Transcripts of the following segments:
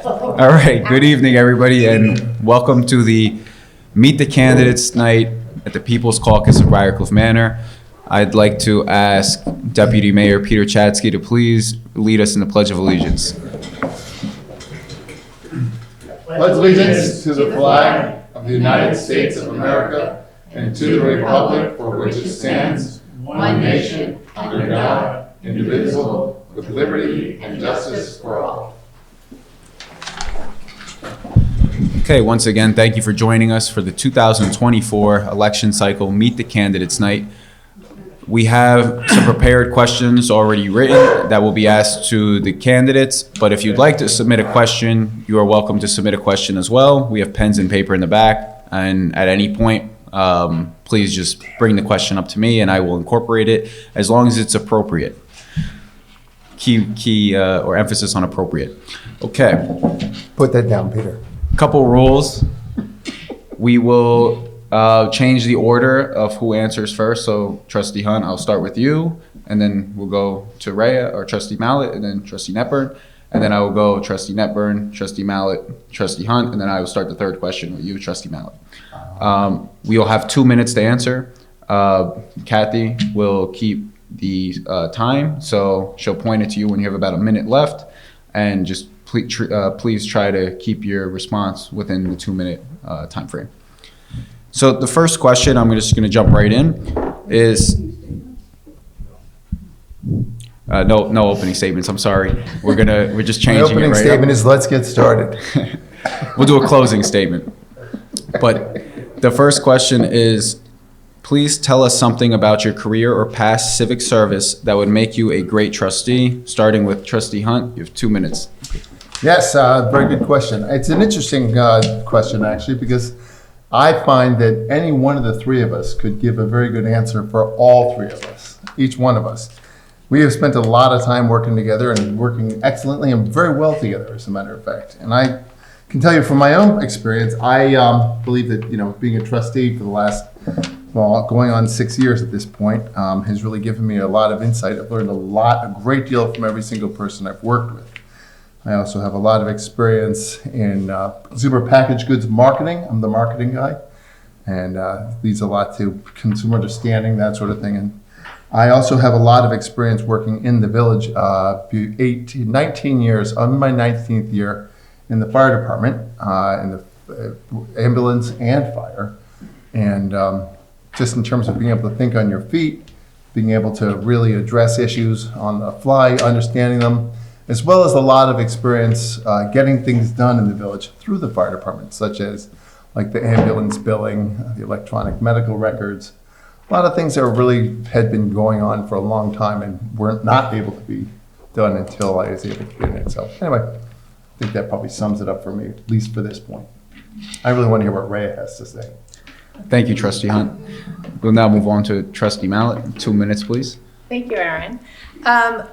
All right, good evening, everybody, and welcome to the Meet the Candidates night at the People's Caucus of Briarcliff Manor. I'd like to ask Deputy Mayor Peter Chatsky to please lead us in the Pledge of Allegiance. Pledge allegiance to the flag of the United States of America and to the republic for which it stands, one nation, under God, indivisible, with liberty and justice for all. Okay, once again, thank you for joining us for the 2024 election cycle Meet the Candidates night. We have some prepared questions already written that will be asked to the candidates, but if you'd like to submit a question, you are welcome to submit a question as well. We have pens and paper in the back, and at any point, please just bring the question up to me and I will incorporate it as long as it's appropriate. Key or emphasis on appropriate. Okay. Put that down, Peter. Couple rules. We will change the order of who answers first. So Trustee Hunt, I'll start with you, and then we'll go to Rhea or Trustee Mallett, and then Trustee Netburn, and then I will go Trustee Netburn, Trustee Mallett, Trustee Hunt, and then I will start the third question with you, Trustee Mallett. We will have 2 minutes to answer. Kathy will keep the time, so she'll point it to you when you have about a minute left, and just please try to keep your response within the 2 minute time frame. So the first question, I'm just going to jump right in, is no opening statements. I'm sorry. We're just changing it right. The opening statement is let's get started. We'll do a closing statement. But the first question is, please tell us something about your career or past civic service that would make you a great trustee. Starting with Trustee Hunt, you have 2 minutes. Yes, very good question. It's an interesting question, actually, because I find that any one of the three of us could give a very good answer for all three of us, each one of us. We have spent a lot of time working together and working excellently and very well together, as a matter of fact. And I can tell you from my own experience, I believe that, being a trustee for the last, going on 6 years at this point, has really given me a lot of insight. I've learned a great deal from every single person I've worked with. I also have a lot of experience in consumer packaged goods marketing. I'm the marketing guy, and leads a lot to consumer understanding, that sort of thing. And I also have a lot of experience working in the village, 19 years, on my 19th year in the fire department, in the ambulance and fire. And just in terms of being able to think on your feet, being able to really address issues on the fly, understanding them, as well as a lot of experience getting things done in the village through the fire department, such as like the ambulance billing, the electronic medical records, a lot of things that really had been going on for a long time and weren't not able to be done until I was able to get in it. So anyway, I think that probably sums it up for me, at least for this point. I really want to hear what Rhea has to say. Thank you, Trustee Hunt. We'll now move on to Trustee Mallett. 2 minutes, please. Thank you, Aaron.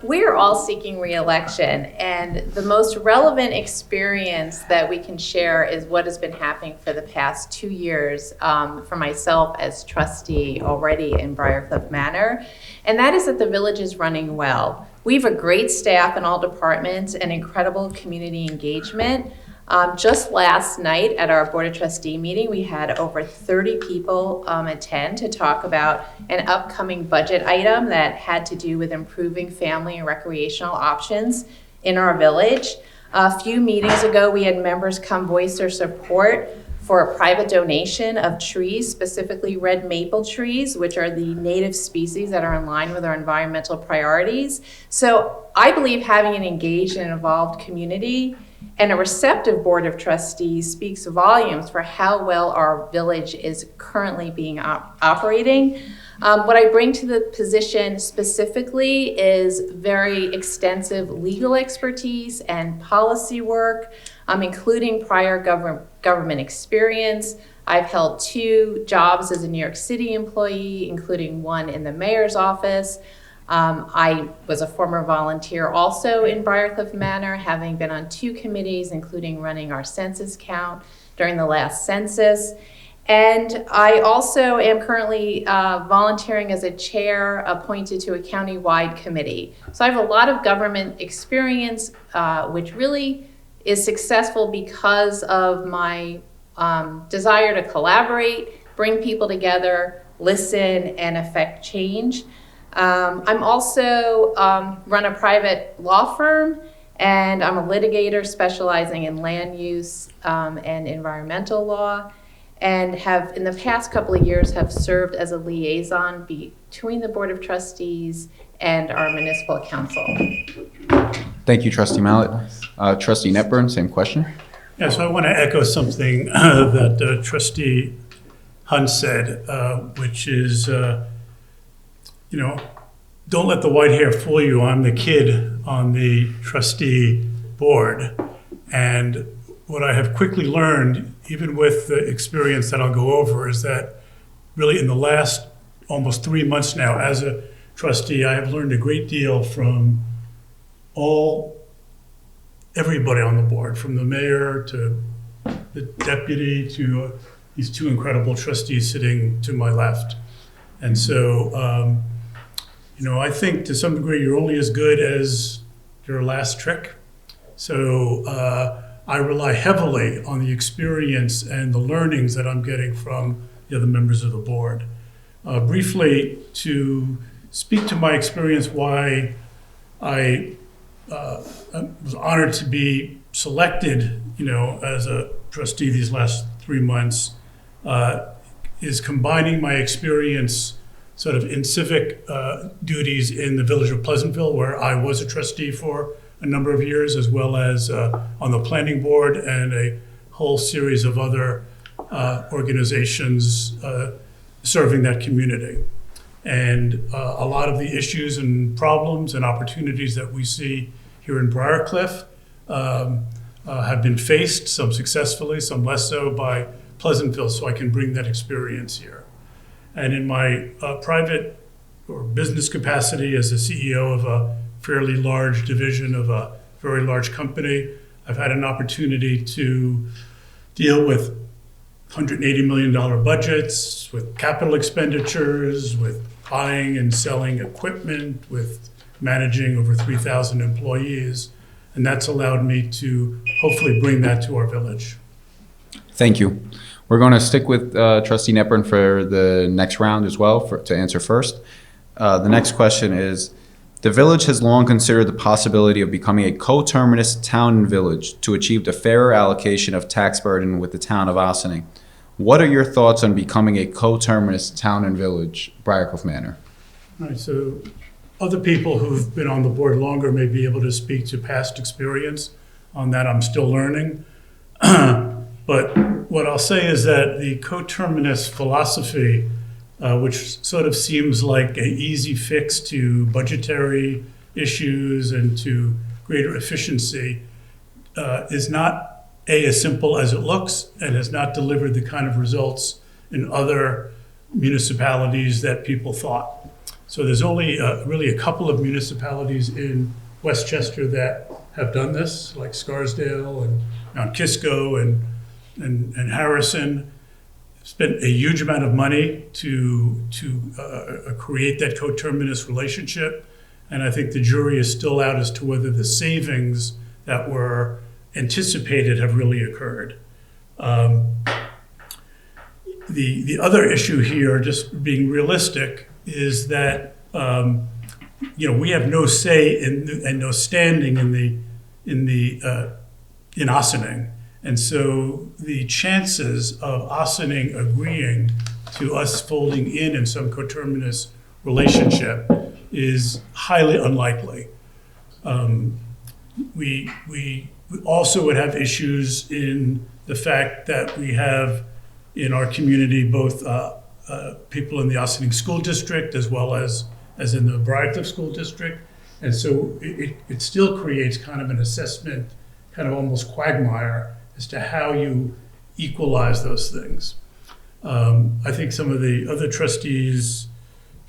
We are all seeking re-election, and the most relevant experience that we can share is what has been happening for the past 2 years for myself as trustee already in Briarcliff Manor, and that is that the village is running well. We have a great staff in all departments and incredible community engagement. Just last night at our Board of Trustee meeting, we had over 30 people attend to talk about an upcoming budget item that had to do with improving family and recreational options in our village. A few meetings ago, we had members come voice their support for a private donation of trees, specifically red maple trees, which are the native species that are in line with our environmental priorities. So I believe having an engaged and involved community and a receptive Board of Trustees speaks volumes for how well our village is currently being operating. What I bring to the position specifically is very extensive legal expertise and policy work, including prior government experience. I've held 2 jobs as a New York City employee, including one in the mayor's office. I was a former volunteer also in Briarcliff Manor, having been on 2 committees, including running our census count during the last census. And I also am currently volunteering as a chair appointed to a county-wide committee. So I have a lot of government experience, which really is successful because of my desire to collaborate, bring people together, listen, and affect change. I'm also run a private law firm, and I'm a litigator specializing in land use and environmental law, and have in the past couple of years have served as a liaison between the Board of Trustees and our municipal council. Thank you, Trustee Mallett. Trustee Netburn, same question. Yeah, so I want to echo something that Trustee Hunt said, which is, don't let the white hair fool you. I'm the kid on the trustee board. And what I have quickly learned, even with the experience that I'll go over, is that really in the last almost 3 months now as a trustee, I have learned a great deal from everybody on the board, from the mayor to the deputy to these two incredible trustees sitting to my left. And so, I think to some degree you're only as good as your last trick. So I rely heavily on the experience and the learnings that I'm getting from the other members of the board. Briefly, to speak to my experience, why I was honored to be selected, as a trustee these last 3 months, is combining my experience sort of in civic duties in the village of Pleasantville, where I was a trustee for a number of years, as well as on the planning board and a whole series of other organizations serving that community. And a lot of the issues and problems and opportunities that we see here in Briarcliff have been faced, some successfully, some less so, by Pleasantville, so I can bring that experience here. And in my private or business capacity as the CEO of a fairly large division of a very large company, I've had an opportunity to deal with $180 million budgets, with capital expenditures, with buying and selling equipment, with managing over 3,000 employees. And that's allowed me to hopefully bring that to our village. Thank you. We're going to stick with Trustee Netburn for the next round as well to answer first. The next question is, the village has long considered the possibility of becoming a coterminous town and village to achieve a fairer allocation of tax burden with the town of Ossining. What are your thoughts on becoming a coterminous town and village, Briarcliff Manor? All right, so other people who've been on the board longer may be able to speak to past experience on that. I'm still learning. But what I'll say is that the coterminous philosophy, which sort of seems like an easy fix to budgetary issues and to greater efficiency, is not as simple as it looks, and has not delivered the kind of results in other municipalities that people thought. So there's only really a couple of municipalities in Westchester that have done this, like Scarsdale and Mount Kisco and Harrison. Spent a huge amount of money to create that coterminous relationship, and I think the jury is still out as to whether the savings that were anticipated have really occurred. The other issue here, just being realistic, is that we have no say and no standing in Ossining. And so the chances of Ossining agreeing to us folding in some coterminous relationship is highly unlikely. We also would have issues in the fact that we have in our community both people in the Ossining School District as well as in the Briarcliff School District. And so it still creates kind of an assessment, kind of almost quagmire, as to how you equalize those things. I think some of the other trustees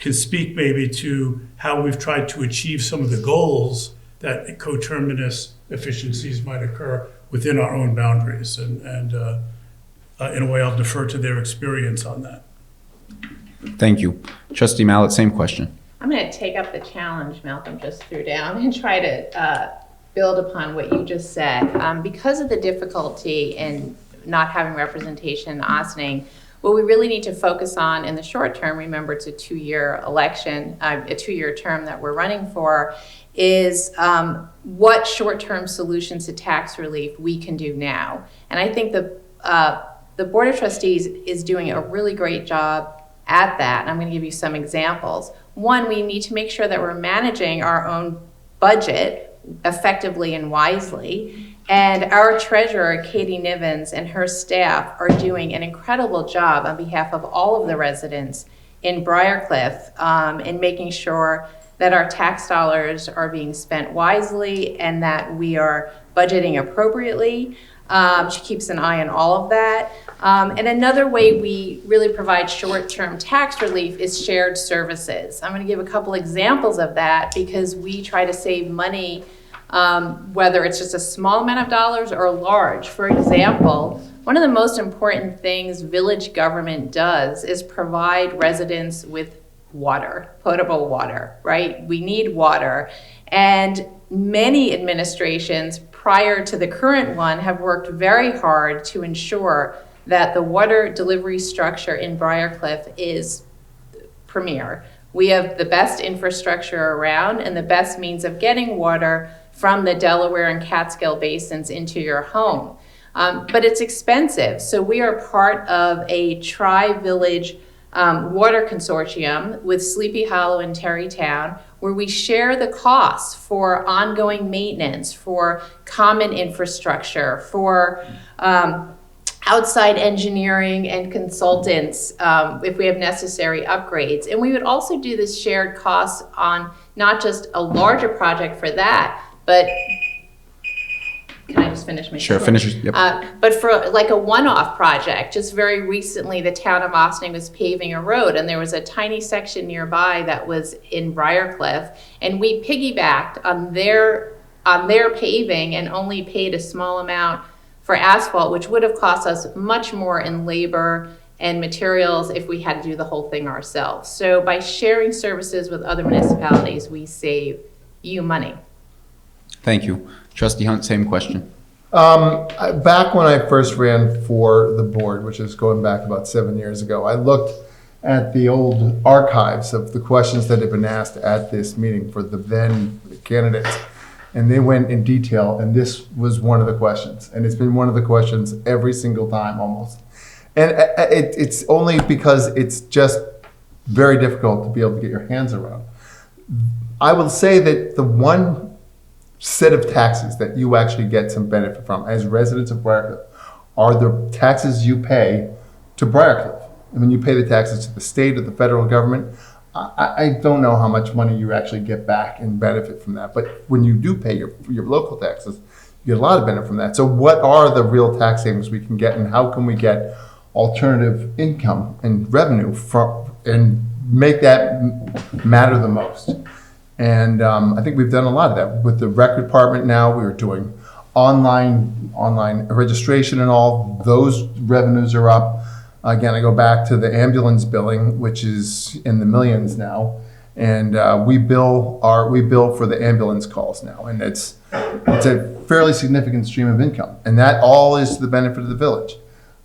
can speak maybe to how we've tried to achieve some of the goals that coterminous efficiencies might occur within our own boundaries. And in a way, I'll defer to their experience on that. Thank you. Trustee Mallett, same question. I'm going to take up the challenge Malcolm just threw down and try to build upon what you just said. Because of the difficulty in not having representation in Ossining, what we really need to focus on in the short term, remember it's a 2-year election, a 2-year term that we're running for, is what short-term solutions to tax relief we can do now. And I think the Board of Trustees is doing a really great job at that. And I'm going to give you some examples. One, we need to make sure that we're managing our own budget effectively and wisely. And our treasurer, Katie Nivens, and her staff are doing an incredible job on behalf of all of the residents in Briarcliff in making sure that our tax dollars are being spent wisely and that we are budgeting appropriately. She keeps an eye on all of that. And another way we really provide short-term tax relief is shared services. I'm going to give a couple examples of that because we try to save money, whether it's just a small amount of dollars or large. For example, one of the most important things village government does is provide residents with water, potable water, right? We need water. And many administrations prior to the current one have worked very hard to ensure that the water delivery structure in Briarcliff is premier. We have the best infrastructure around and the best means of getting water from the Delaware and Catskill basins into your home. But it's expensive. So we are part of a tri-village water consortium with Sleepy Hollow and Terrytown, where we share the costs for ongoing maintenance, for common infrastructure, for outside engineering and consultants if we have necessary upgrades. And we would also do this shared costs on not just a larger project for that, but can I just finish my Sure, statement? finish. Yep. But for like a one-off project, just very recently, the town of Ossining was paving a road, and there was a tiny section nearby that was in Briarcliff, and we piggybacked on their paving and only paid a small amount for asphalt, which would have cost us much more in labor and materials if we had to do the whole thing ourselves. So by sharing services with other municipalities, we save you money. Thank you. Trustee Hunt, same question. Back when I first ran for the board, which is going back about 7 years ago, I looked at the old archives of the questions that had been asked at this meeting for the then candidates. And they went in detail, and this was one of the questions. And it's been one of the questions every single time almost. And it's only because it's just very difficult to be able to get your hands around. I will say that the one set of taxes that you actually get some benefit from as residents of Briarcliff are the taxes you pay to Briarcliff. I mean, you pay the taxes to the state or the federal government. I don't know how much money you actually get back and benefit from that. But when you do pay your local taxes, you get a lot of benefit from that. So what are the real tax savings we can get, and how can we get alternative income and revenue from and make that matter the most? And I think we've done a lot of that. With the rec department now, we are doing online registration and all. Those revenues are up. Again, I go back to the ambulance billing, which is in the millions now. And we bill for the ambulance calls now. And it's a fairly significant stream of income. And that all is to the benefit of the village.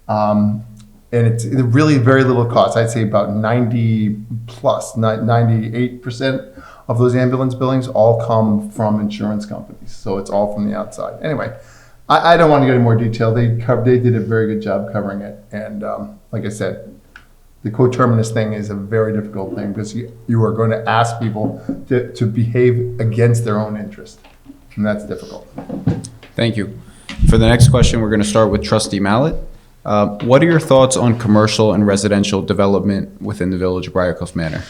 And it's really very little cost. I'd say about 98% of those ambulance billings all come from insurance companies. So it's all from the outside. Anyway, I don't want to get into more detail. They did a very good job covering it. And like I said, the coterminous thing is a very difficult thing because you are going to ask people to behave against their own interest. And that's difficult. Thank you. For the next question, we're going to start with Trustee Mallet. What are your thoughts on commercial and residential development within the village of Briarcliff Manor?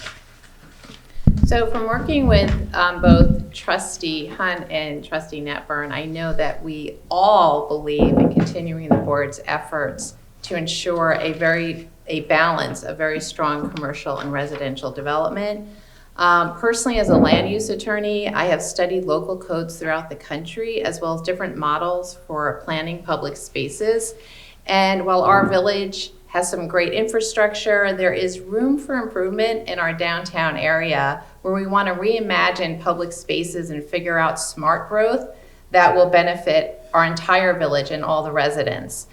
So from working with both Trustee Hunt and Trustee Netburn, I know that we all believe in continuing the board's efforts to ensure a balance of very strong commercial and residential development. Personally, as a land use attorney, I have studied local codes throughout the country as well as different models for planning public spaces. And while our village has some great infrastructure, there is room for improvement in our downtown area where we want to reimagine public spaces and figure out smart growth that will benefit our entire village and all the residents.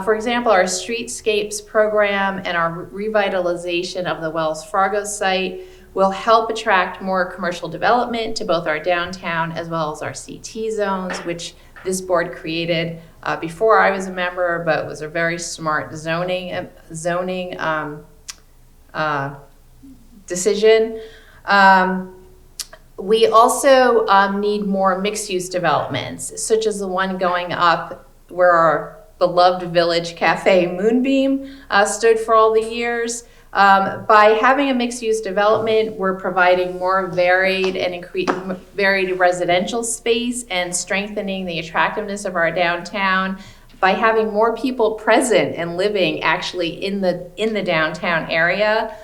For example, our streetscapes program and our revitalization of the Wells Fargo site will help attract more commercial development to both our downtown as well as our CT zones, which this board created before I was a member, but was a very smart zoning decision. We also need more mixed-use developments, such as the one going up where our beloved Village Cafe Moonbeam stood for all the years. By having a mixed-use development, we're providing more varied and varied residential space and strengthening the attractiveness of our downtown. By having more people present and living actually in the downtown area,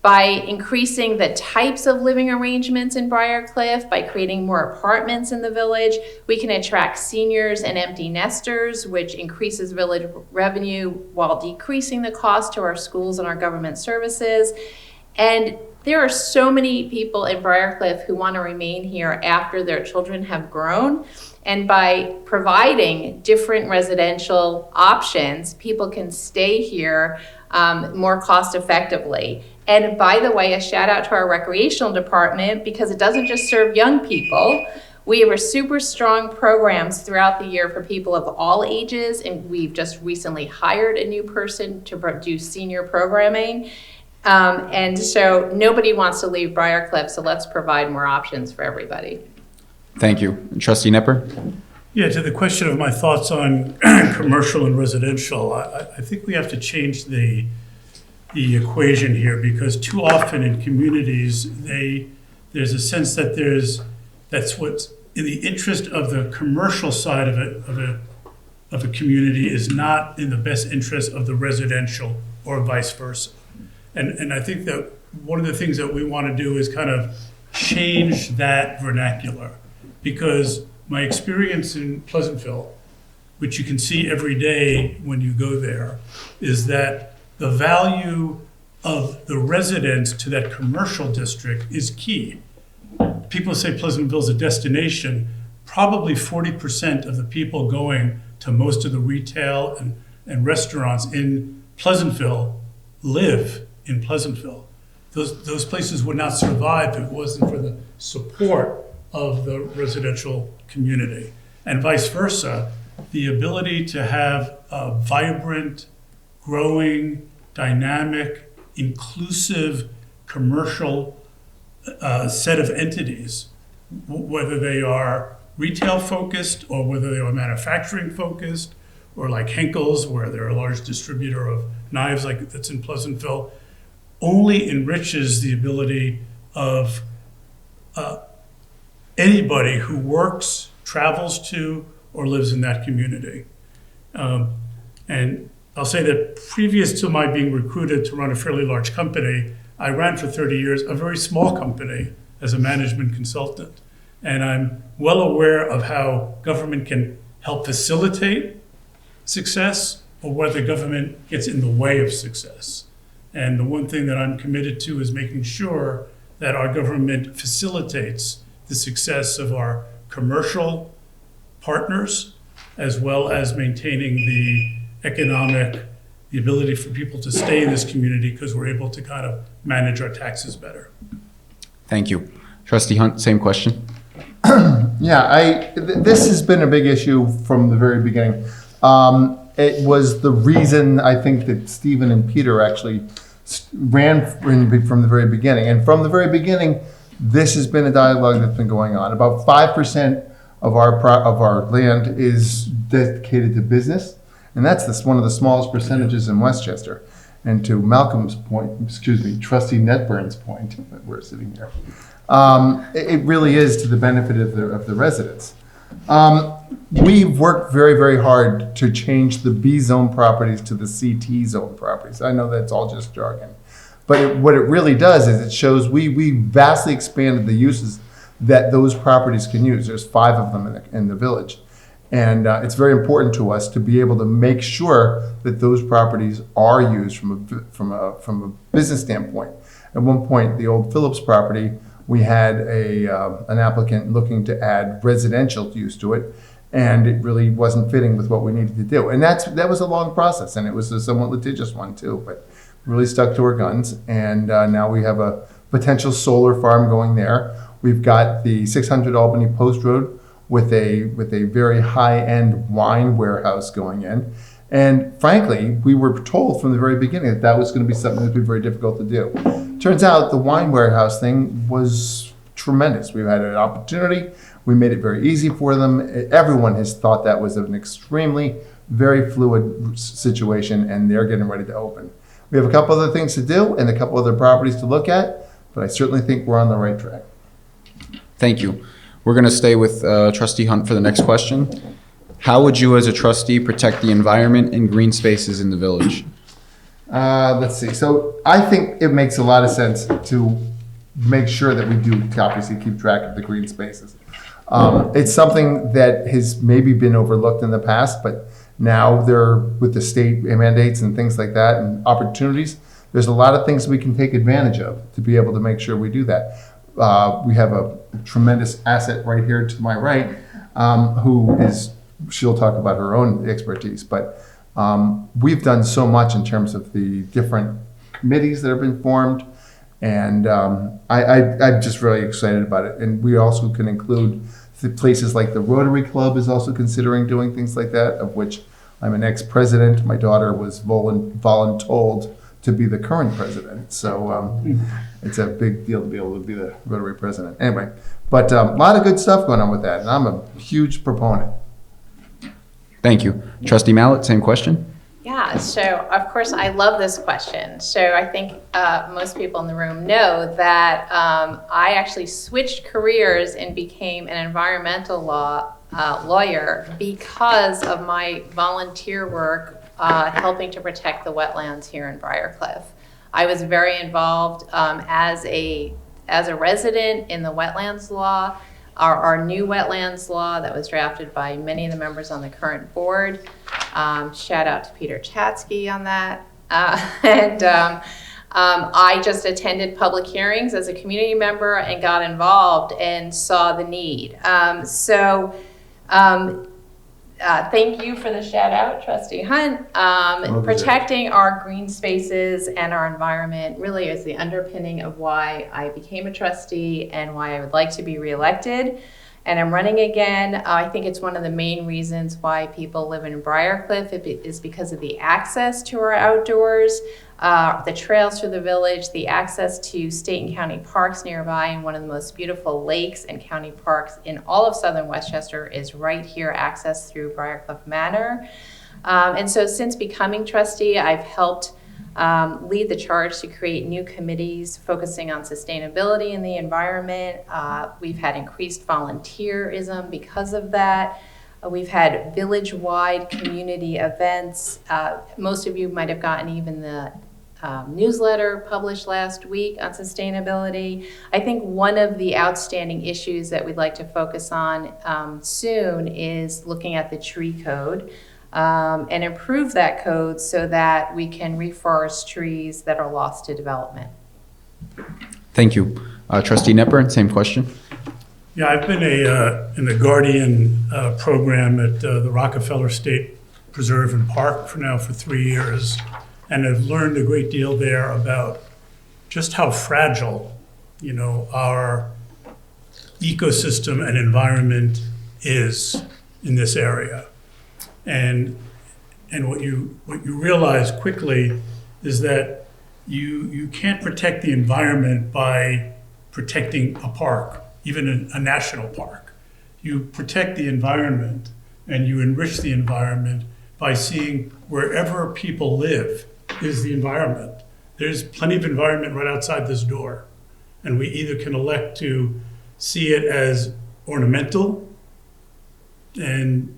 by increasing the types of living arrangements in Briarcliff, by creating more apartments in the village, we can attract seniors and empty nesters, which increases village revenue while decreasing the cost to our schools and our government services. And there are so many people in Briarcliff who want to remain here after their children have grown. And by providing different residential options, people can stay here more cost effectively. And by the way, a shout out to our recreational department, because it doesn't just serve young people. We have a super strong programs throughout the year for people of all ages, and we've just recently hired a new person to do senior programming. And so nobody wants to leave Briarcliff, so let's provide more options for everybody. Thank you. Trustee Nipper? Yeah, to the question of my thoughts on commercial and residential, I think we have to change the equation here, because too often in communities, there's a sense that that's what's in the interest of the commercial side of a community is not in the best interest of the residential, or vice versa. And I think that one of the things that we want to do is kind of change that vernacular, because my experience in Pleasantville, which you can see every day when you go there, is that the value of the residents to that commercial district is key. People say Pleasantville is a destination. Probably 40% of the people going to most of the retail and restaurants in Pleasantville live in Pleasantville. Those places would not survive if it wasn't for the support of the residential community. And vice versa, the ability to have a vibrant, growing, dynamic, inclusive commercial set of entities, whether they are retail focused or whether they are manufacturing focused, or like Henkel's, where they're a large distributor of knives like that's in Pleasantville, only enriches the ability of anybody who works, travels to, or lives in that community. And I'll say that previous to my being recruited to run a fairly large company, I ran for 30 years a very small company as a management consultant. And I'm well aware of how government can help facilitate success, or whether government gets in the way of success. And the one thing that I'm committed to is making sure that our government facilitates the success of our commercial partners, as well as maintaining the ability for people to stay in this community, because we're able to kind of manage our taxes better. Thank you. Trustee Hunt, same question. Yeah, this has been a big issue from the very beginning. It was the reason I think that Stephen and Peter actually ran from the very beginning. And from the very beginning, this has been a dialogue that's been going on. About 5% of our land is dedicated to business, and that's one of the smallest percentages in Westchester. And to Malcolm's point, Trustee Netburn's point, that we're sitting here, it really is to the benefit of the residents. We've worked very, very hard to change the B zone properties to the CT zone properties. I know that's all just jargon, but what it really does is it shows we vastly expanded the uses that those properties can use. There's 5 of them in the village. And it's very important to us to be able to make sure that those properties are used from a business standpoint. At one point, the old Phillips property we had an applicant looking to add residential use to it, and it really wasn't fitting with what we needed to do. And that was a long process, and it was a somewhat litigious one too, but really stuck to our guns. And now we have a potential solar farm going there. We've got the 600 Albany Post Road with a very high-end wine warehouse going in. And frankly, we were told from the very beginning that that was going to be something that would be very difficult to do. Turns out the wine warehouse thing was tremendous. We had an opportunity. We made it very easy for them. Everyone has thought that was an extremely, very fluid situation, and they're getting ready to open. We have a couple other things to do and a couple other properties to look at, but I certainly think we're on the right track. Thank you. We're going to stay with Trustee Hunt for the next question. How would you, as a trustee, protect the environment and green spaces in the village? Let's see. So I think it makes a lot of sense to make sure that we do obviously keep track of the green spaces. It's something that has maybe been overlooked in the past, but now they're with the state mandates and things like that and opportunities. There's a lot of things we can take advantage of to be able to make sure we do that. We have a tremendous asset right here to my right, she'll talk about her own expertise, but we've done so much in terms of the different committees that have been formed, and I'm just really excited about it. And we also can include the places like the Rotary Club is also considering doing things like that, of which I'm an ex-president. My daughter was voluntold to be the current president, so it's a big deal to be able to be the Rotary president. Anyway, but a lot of good stuff going on with that, and I'm a huge proponent. Thank you. Trustee Mallet, same question. Yeah, so of course I love this question. So I think most people in the room know that I actually switched careers and became an environmental lawyer because of my volunteer work helping to protect the wetlands here in Briarcliff. I was very involved as a resident in the wetlands law. Our new wetlands law that was drafted by many of the members on the current board. Shout out to Peter Chatsky on that. I just attended public hearings as a community member and got involved and saw the need. Thank you for the shout out, Trustee Hunt. Protecting our green spaces and our environment really is the underpinning of why I became a trustee and why I would like to be reelected. And I'm running again. I think it's one of the main reasons why people live in Briarcliff is because of the access to our outdoors, the trails through the village, the access to state and county parks nearby, and one of the most beautiful lakes and county parks in all of southern Westchester is right here, accessed through Briarcliff Manor. And so since becoming trustee, I've helped lead the charge to create new committees focusing on sustainability in the environment. We've had increased volunteerism because of that. We've had village-wide community events. Most of you might have gotten even the newsletter published last week on sustainability. I think one of the outstanding issues that we'd like to focus on soon is looking at the tree code. And improve that code so that we can reforest trees that are lost to development. Thank you. Trustee Knepper, same question. Yeah, I've been in the Guardian program at the Rockefeller State Preserve and Park for 3 years, and I've learned a great deal there about just how fragile, our ecosystem and environment is in this area. And what you realize quickly is that you can't protect the environment by protecting a park, even a national park. You protect the environment and you enrich the environment by seeing wherever people live is the environment. There's plenty of environment right outside this door. And we either can elect to see it as ornamental and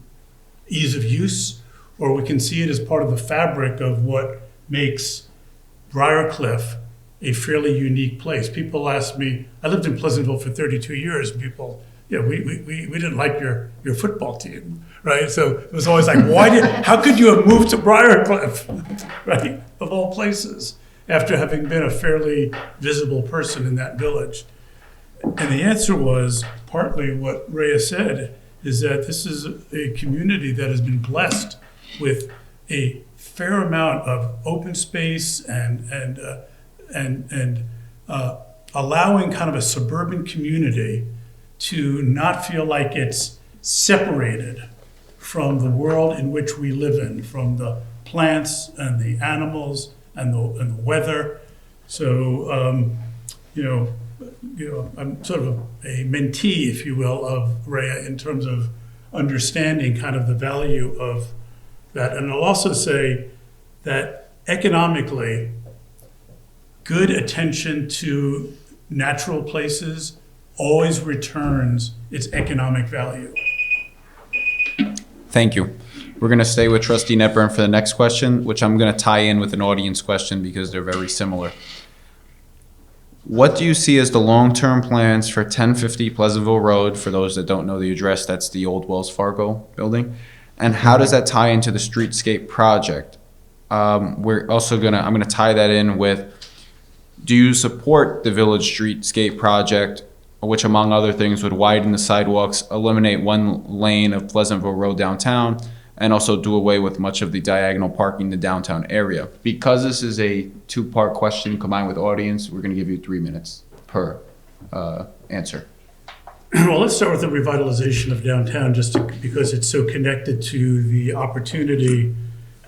ease of use, or we can see it as part of the fabric of what makes Briarcliff a fairly unique place. People ask me, I lived in Pleasantville for 32 years, people, we didn't like your football team, right? So it was always like, how could you have moved to Briarcliff, right? Of all places, after having been a fairly visible person in that village. And the answer was partly what Rhea said, is that this is a community that has been blessed with a fair amount of open space and allowing kind of a suburban community to not feel like it's separated from the world in which we live in, from the plants and the animals and the weather. So, I'm sort of a mentee, if you will, of Rhea in terms of understanding kind of the value of that. And I'll also say that economically, good attention to natural places always returns its economic value. Thank you. We're going to stay with Trustee Netburn for the next question, which I'm going to tie in with an audience question because they're very similar. What do you see as the long-term plans for 1050 Pleasantville Road? For those that don't know the address, that's the old Wells Fargo building. And how does that tie into the streetscape project? I'm going to tie that in with, do you support the Village Streetscape project, which among other things would widen the sidewalks, eliminate one lane of Pleasantville Road downtown, and also do away with much of the diagonal parking in the downtown area? Because this is a two-part question combined with audience, we're going to give you 3 minutes per answer. Well, let's start with the revitalization of downtown, because it's so connected to the opportunity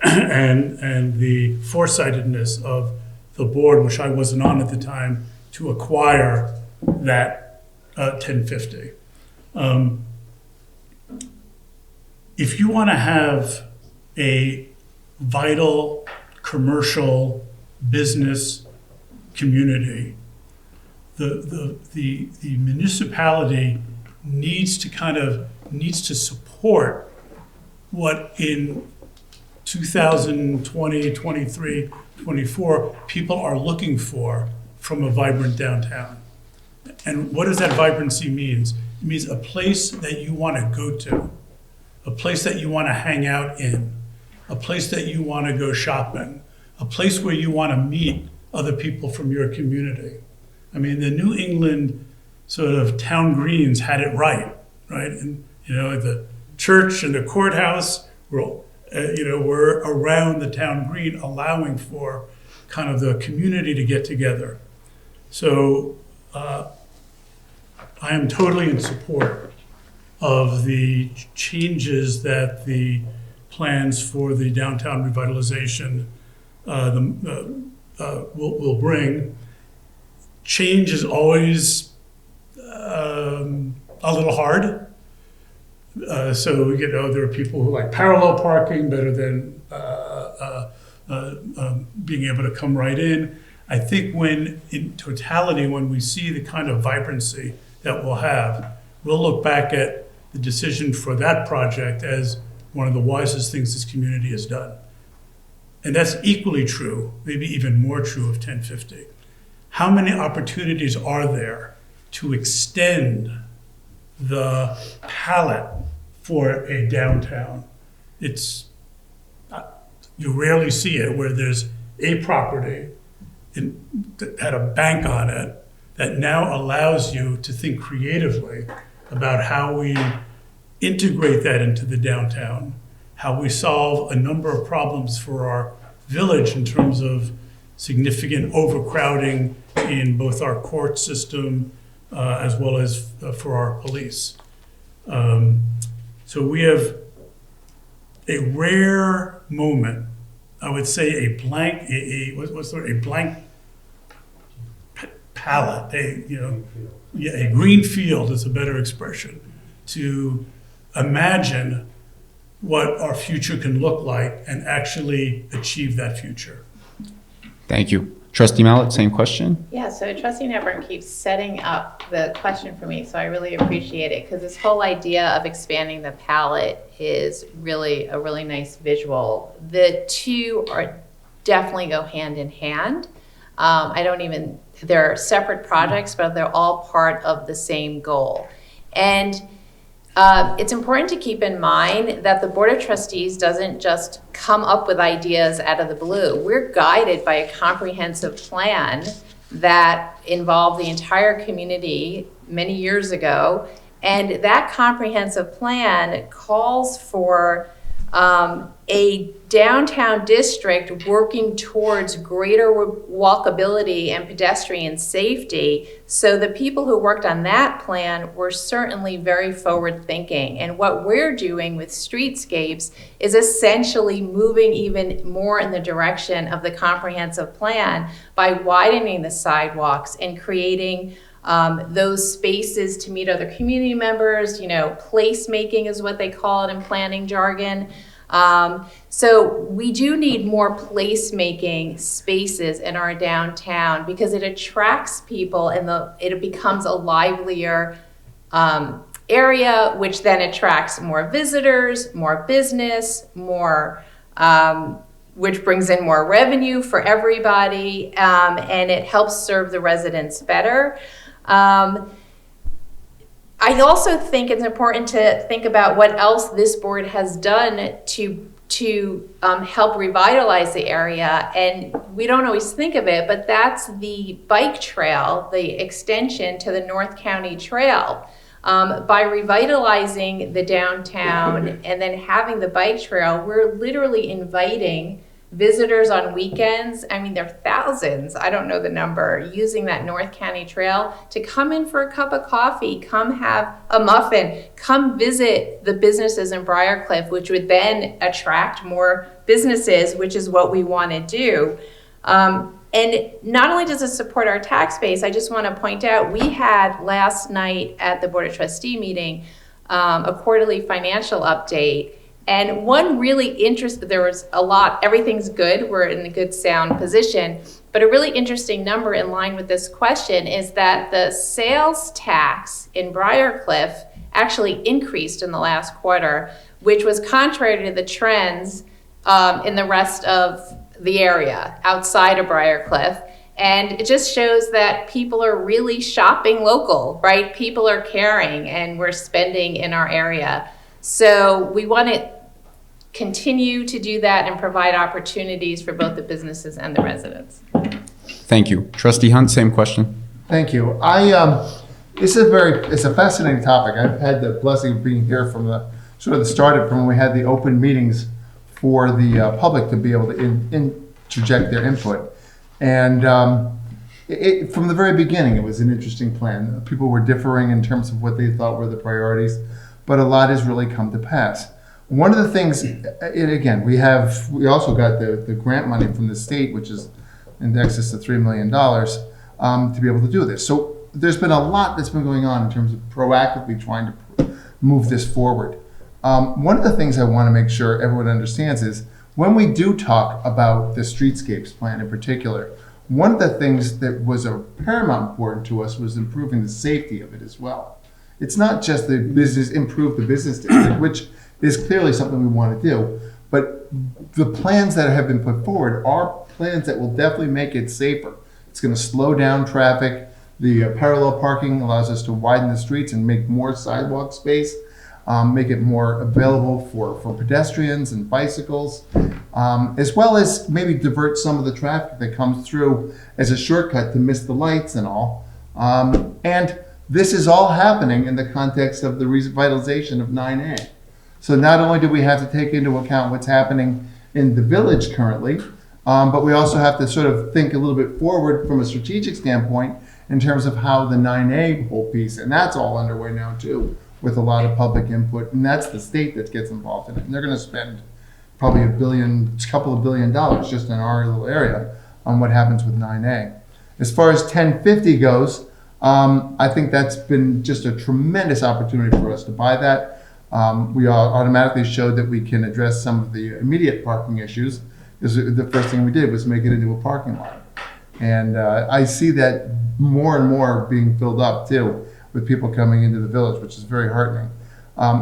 and the foresightedness of the board, which I wasn't on at the time, to acquire that 1050. If you want to have a vital commercial business community, the municipality needs to support what in 2020, 23, 24 people are looking for from a vibrant downtown. And what does that vibrancy mean? It means a place that you want to go to, a place that you want to hang out in, a place that you want to go shopping, a place where you want to meet other people from your community. I mean, the New England sort of town greens had it right? And, the church and the courthouse were around the town green, allowing for kind of the community to get together. So I am totally in support of the changes that the plans for the downtown revitalization will bring. Change is always a little hard. So, there are people who like parallel parking better than being able to come right in. I think in totality, when we see the kind of vibrancy that we'll have, we'll look back at the decision for that project as one of the wisest things this community has done. And that's equally true, maybe even more true of 1050. How many opportunities are there to extend the palette for a downtown? You rarely see it where there's a property that had a bank on it that now allows you to think creatively about how we integrate that into the downtown, how we solve a number of problems for our village in terms of significant overcrowding in both our court system as well as for our police. So we have a rare moment, I would say a blank palette, a green field is a better expression, to imagine what our future can look like and actually achieve that future. Thank you. Trustee Mallet, same question. Yeah, so Trustee Netburn keeps setting up the question for me, so I really appreciate it, because this whole idea of expanding the palette is really a really nice visual. The two definitely go hand in hand. They're separate projects, but they're all part of the same goal. And it's important to keep in mind that the Board of Trustees doesn't just come up with ideas out of the blue. We're guided by a comprehensive plan that involves the entire community, many years ago. And that comprehensive plan calls for a downtown district working towards greater walkability and pedestrian safety. So the people who worked on that plan were certainly very forward thinking. And what we're doing with streetscapes is essentially moving even more in the direction of the comprehensive plan by widening the sidewalks and creating those spaces to meet other community members. Placemaking is what they call it in planning jargon. So we do need more placemaking spaces in our downtown because it attracts people and it becomes a livelier area, which then attracts more visitors, more business, which brings in more revenue for everybody, and it helps serve the residents better. I also think it's important to think about what else this board has done to help revitalize the area. And we don't always think of it, but that's the bike trail, the extension to the North County Trail. By revitalizing the downtown and then having the bike trail, we're literally inviting visitors on weekends. I mean, there are thousands, I don't know the number, using that North County Trail to come in for a cup of coffee, come have a muffin, come visit the businesses in Briarcliff, which would then attract more businesses, which is what we want to do. And not only does it support our tax base, I just want to point out, we had last night at the Board of Trustee meeting a quarterly financial update. And one really there was a lot, everything's good, we're in a good sound position, but a really interesting number in line with this question is that the sales tax in Briarcliff actually increased in the last quarter, which was contrary to the trends in the rest of the area outside of Briarcliff. And it just shows that people are really shopping local, right? People are caring and we're spending in our area. So we want to continue to do that and provide opportunities for both the businesses and the residents. Thank you. Trustee Hunt, same question. Thank you. It's a fascinating topic. I've had the blessing of being here from the start of when we had the open meetings for the public to be able to interject their input. And from the very beginning, it was an interesting plan. People were differing in terms of what they thought were the priorities, but a lot has really come to pass. One of the things, we also got the grant money from the state, which is in excess of $3 million, to be able to do this. So there's been a lot that's been going on in terms of proactively trying to move this forward. One of the things I want to make sure everyone understands is when we do talk about the streetscapes plan in particular, one of the things that was a paramount important to us was improving the safety of it as well. It's not just improve the business district, which is clearly something we want to do, but the plans that have been put forward are plans that will definitely make it safer. It's going to slow down traffic. The parallel parking allows us to widen the streets and make more sidewalk space, make it more available for pedestrians and bicycles, as well as maybe divert some of the traffic that comes through as a shortcut to miss the lights and all. And this is all happening in the context of the revitalization of 9A. So not only do we have to take into account what's happening in the village currently, but we also have to sort of think a little bit forward from a strategic standpoint in terms of how the 9A whole piece, and that's all underway now too, with a lot of public input, and that's the state that gets involved in it. And they're going to spend probably a couple of billion dollars just in our little area on what happens with 9A. As far as 1050 goes, I think that's been just a tremendous opportunity for us to buy that. We automatically showed that we can address some of the immediate parking issues, because the first thing we did was make it into a parking lot. And I see that more and more being filled up too, with people coming into the village, which is very heartening.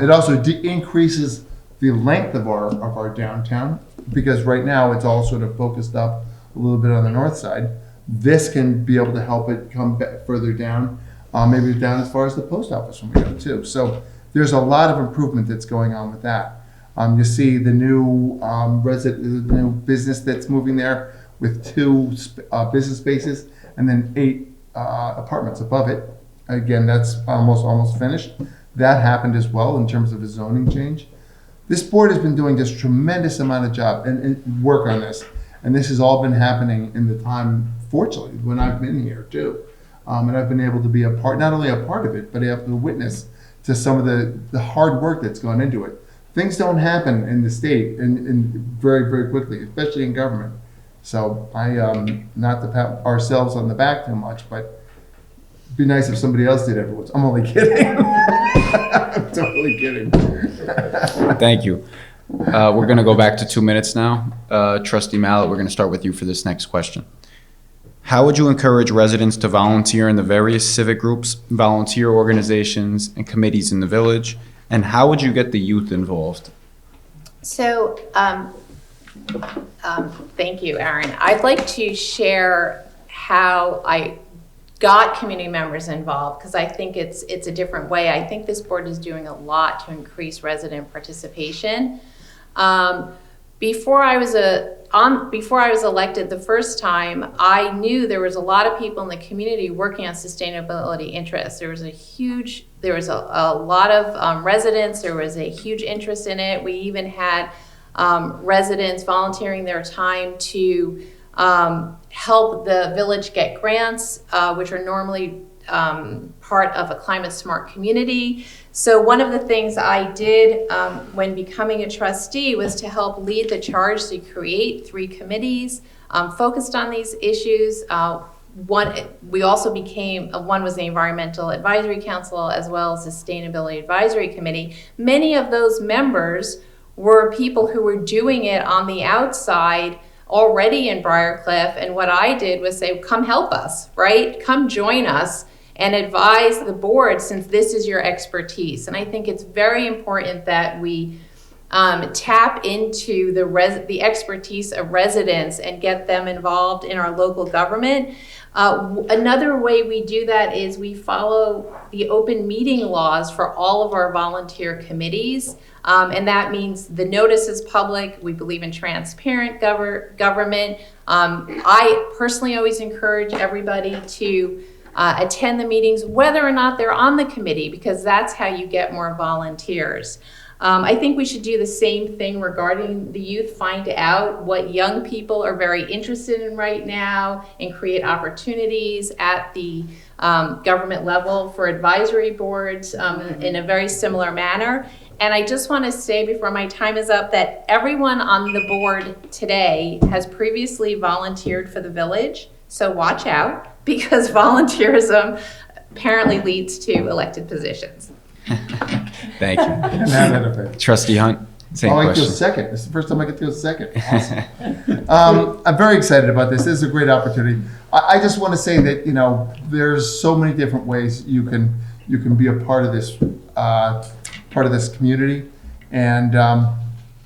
It also increases the length of our downtown, because right now it's all sort of focused up a little bit on the north side. This can be able to help it come back further down, maybe down as far as the post office when we go too. So there's a lot of improvement that's going on with that. You see the new the new business that's moving there with 2 business spaces and then 8 apartments above it. again, that's almost finished. That happened as well in terms of a zoning change. This board has been doing this tremendous amount of job and work on this. And this has all been happening in the time, fortunately, when I've been here too. And I've been able to be not only a part of it, but able to witness to some of the hard work that's gone into it. Things don't happen in the state and very, very quickly, especially in government. So not to pat ourselves on the back too much, but it'd be nice if somebody else did every once. I'm only kidding. I'm totally kidding. Thank you. We're going to go back to 2 minutes now. Trustee Mallet, we're going to start with you for this next question. How would you encourage residents to volunteer in the various civic groups, volunteer organizations, and committees in the village? And how would you get the youth involved? So, thank you, Aaron. I'd like to share how I got community members involved, because I think it's a different way. I think this board is doing a lot to increase resident participation. Before I was elected the first time, I knew there was a lot of people in the community working on sustainability interests. There was a lot of residents. There was a huge interest in it. We even had residents volunteering their time to help the village get grants, which are normally part of a climate smart community. So one of the things I did when becoming a trustee was to help lead the charge to create 3 committees focused on these issues. One was the Environmental Advisory Council, as well as Sustainability Advisory Committee. Many of those members were people who were doing it on the outside already in Briarcliff, and what I did was say, come help us, right? Come join us and advise the board, since this is your expertise. And I think it's very important that we tap into the expertise of residents and get them involved in our local government. Another way we do that is we follow the open meeting laws for all of our volunteer committees. And that means the notice is public. We believe in transparent government. I personally always encourage everybody to attend the meetings, whether or not they're on the committee, because that's how you get more volunteers. I think we should do the same thing regarding the youth, find out what young people are very interested in right now, and create opportunities at the government level for advisory boards in a very similar manner. And I just want to say before my time is up that everyone on the board today has previously volunteered for the village. So watch out, because volunteerism apparently leads to elected positions. Thank you. Trustee Hunt, same I question. feel second. This is the first time I get to go second. Awesome. I'm very excited about this. This is a great opportunity. I just want to say that, there's so many different ways you can be a part of this community. And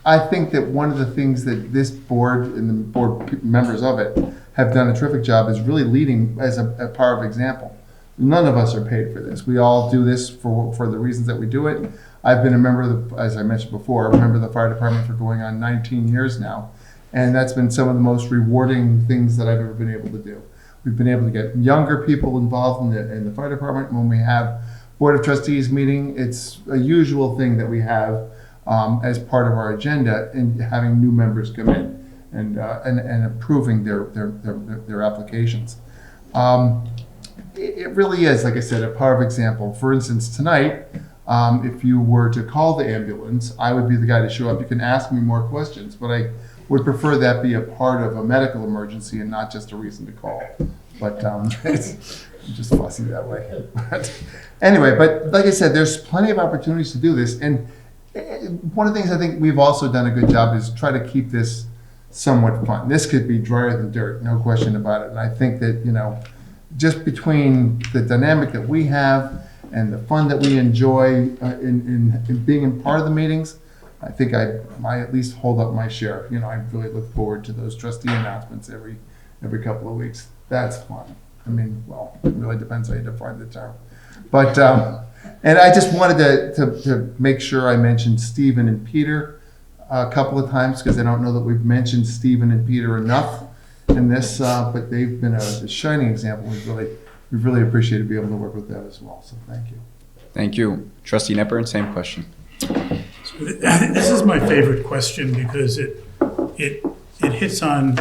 I think that one of the things that this board and the board members of it have done a terrific job is really leading as a power of example. None of us are paid for this. We all do this for the reasons that we do it. I've been a member of as I mentioned before, a member of the fire department for going on 19 years now. And that's been some of the most rewarding things that I've ever been able to do. We've been able to get younger people involved in the fire department. When we have Board of Trustees meeting, it's a usual thing that we have as part of our agenda, in having new members come in and approving their applications. It really is, like I said, a power of example. For instance, tonight, if you were to call the ambulance, I would be the guy to show up. You can ask me more questions, but I would prefer that be a part of a medical emergency and not just a reason to call. But I'm just fussy that way. But anyway, but like I said, there's plenty of opportunities to do this. And one of the things I think we've also done a good job is try to keep this somewhat fun. This could be drier than dirt, no question about it. And I think that, just between the dynamic that we have and the fun that we enjoy in being in part of the meetings, I think I at least hold up my share. I really look forward to those trustee announcements every couple of weeks. That's fun. I mean, well, it really depends how you define the term. But, and I just wanted to make sure I mentioned Stephen and Peter a couple of times, because I don't know that we've mentioned Stephen and Peter enough in this, but they've been a shining example of really we've really appreciated being able to work with them as well, so thank you. Thank you. Trustee Knepper, same question. This is my favorite question because it hits on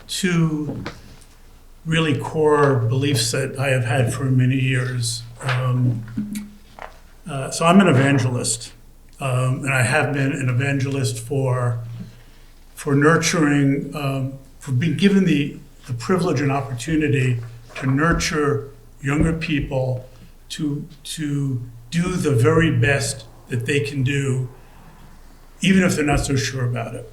two really core beliefs that I have had for many years. So I'm an evangelist, and I have been an evangelist for nurturing, for being given the privilege and opportunity to nurture younger people to do the very best that they can do, even if they're not so sure about it.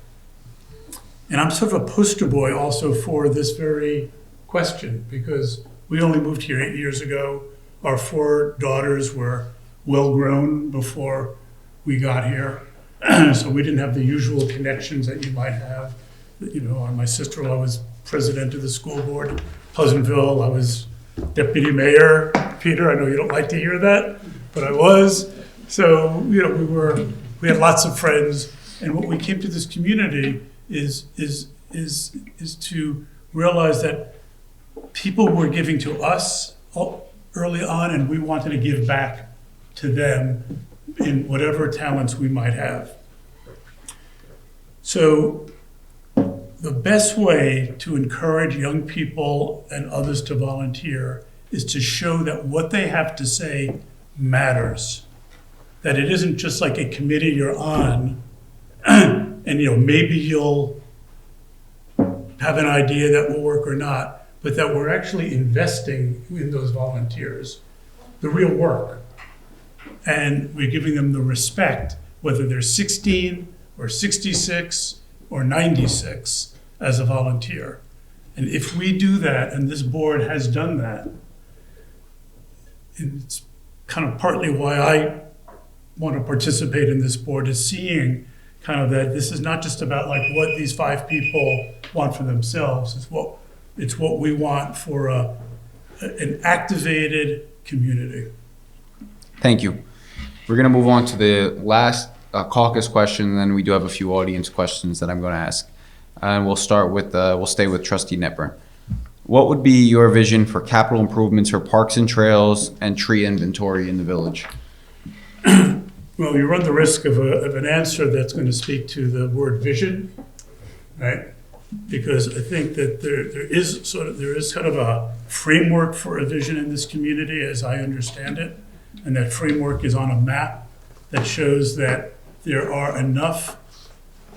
And I'm sort of a poster boy also for this very question, because we only moved here 8 years ago. Our 4 daughters were well grown before we got here. So we didn't have the usual connections that you might have. You know, my sister-in-law was president of the school board. Pleasantville, I was deputy mayor. Peter, I know you don't like to hear that, but I was. So, you know, we had lots of friends. And what we came to this community is to realize that people were giving to us early on, and we wanted to give back to them in whatever talents we might have. So the best way to encourage young people and others to volunteer is to show that what they have to say matters. That it isn't just like a committee you're on, and you know, maybe you'll have an idea that will work or not, but that we're actually investing in those volunteers, the real work. And we're giving them the respect, whether they're 16 or 66 or 96 as a volunteer. And if we do that, and this board has done that, and it's kind of partly why I want to participate in this board, is seeing kind of that this is not just about like what these 5 people want for themselves. It's what we want for an activated community. Thank you. We're going to move on to the last caucus question, and then we do have a few audience questions that I'm going to ask. And we'll start with, we'll stay with Trustee Knepper. What would be your vision for capital improvements for parks and trails and tree inventory in the village? Well, you run the risk of an answer that's going to speak to the word vision, right? Because I think that there is kind of a framework for a vision in this community, as I understand it, and that framework is on a map that shows that there are enough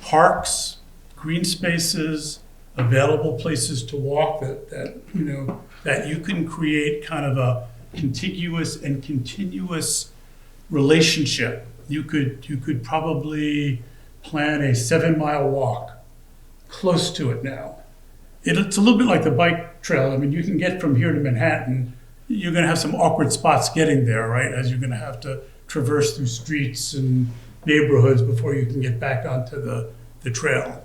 parks, green spaces, available places to walk that you can create kind of a contiguous and continuous relationship. You could probably plan a 7-mile walk close to it now. It's a little bit like the bike trail. I mean, you can get from here to Manhattan. You're going to have some awkward spots getting there, right? As you're going to have to traverse through streets and neighborhoods before you can get back onto the trail.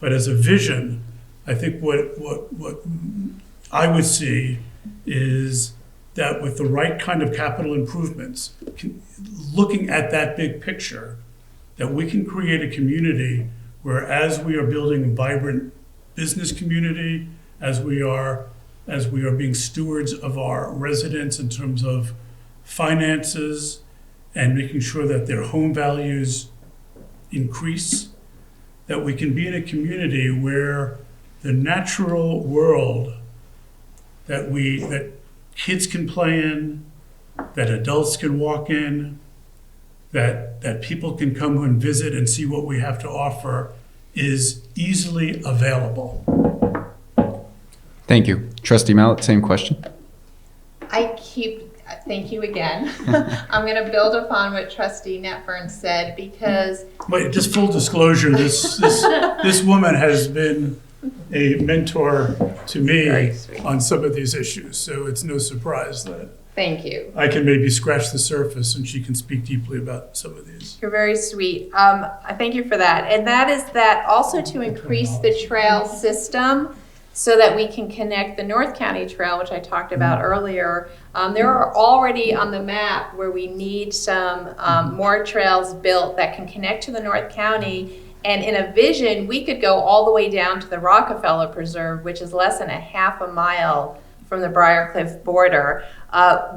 But as a vision, I think what I would see is that with the right kind of capital improvements, looking at that big picture, that we can create a community where, as we are building a vibrant business community, as we are being stewards of our residents in terms of finances and making sure that their home values increase, that we can be in a community where the natural world that kids can play in, that adults can walk in, that people can come and visit and see what we have to offer is easily available. Thank you. Trustee Mallet, same question. Thank you again. I'm going to build upon what Trustee Netburn said, because... Wait, just full disclosure, this woman has been a mentor to me on some of these issues, so it's no surprise that Thank you. I can maybe scratch the surface and she can speak deeply about some of these. You're very sweet. I thank you for that. And that is that also to increase the trail system so that we can connect the North County Trail, which I talked about earlier. There are already on the map where we need some more trails built that can connect to the North County. And in a vision, we could go all the way down to the Rockefeller Preserve, which is less than a half a mile from the Briarcliff border.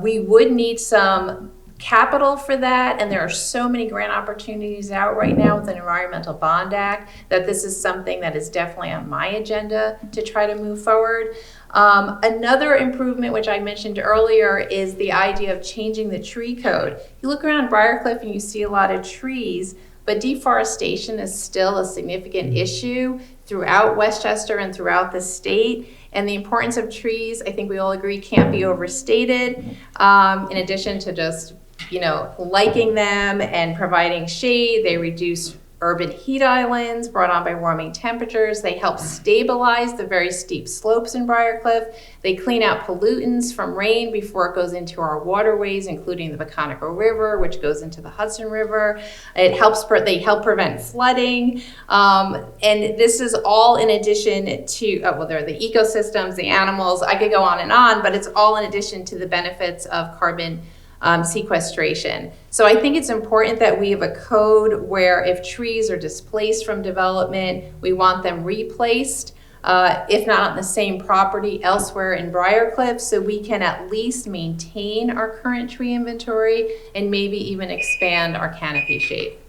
We would need some capital for that, and there are so many grant opportunities out right now with the Environmental Bond Act that this is something that is definitely on my agenda to try to move forward. Another improvement, which I mentioned earlier, is the idea of changing the tree code. You look around Briarcliff and you see a lot of trees, but deforestation is still a significant issue throughout Westchester and throughout the state. And the importance of trees, I think we all agree, can't be overstated. In addition to just, liking them and providing shade, they reduce urban heat islands brought on by warming temperatures. They help stabilize the very steep slopes in Briarcliff. They clean out pollutants from rain before it goes into our waterways, including the Peconico River, which goes into the Hudson River. They help prevent flooding. And this is all in addition to, there are the ecosystems, the animals, I could go on, but it's all in addition to the benefits of carbon sequestration. So I think it's important that we have a code where if trees are displaced from development, we want them replaced, if not on the same property elsewhere in Briarcliff, so we can at least maintain our current tree inventory and maybe even expand our canopy shade.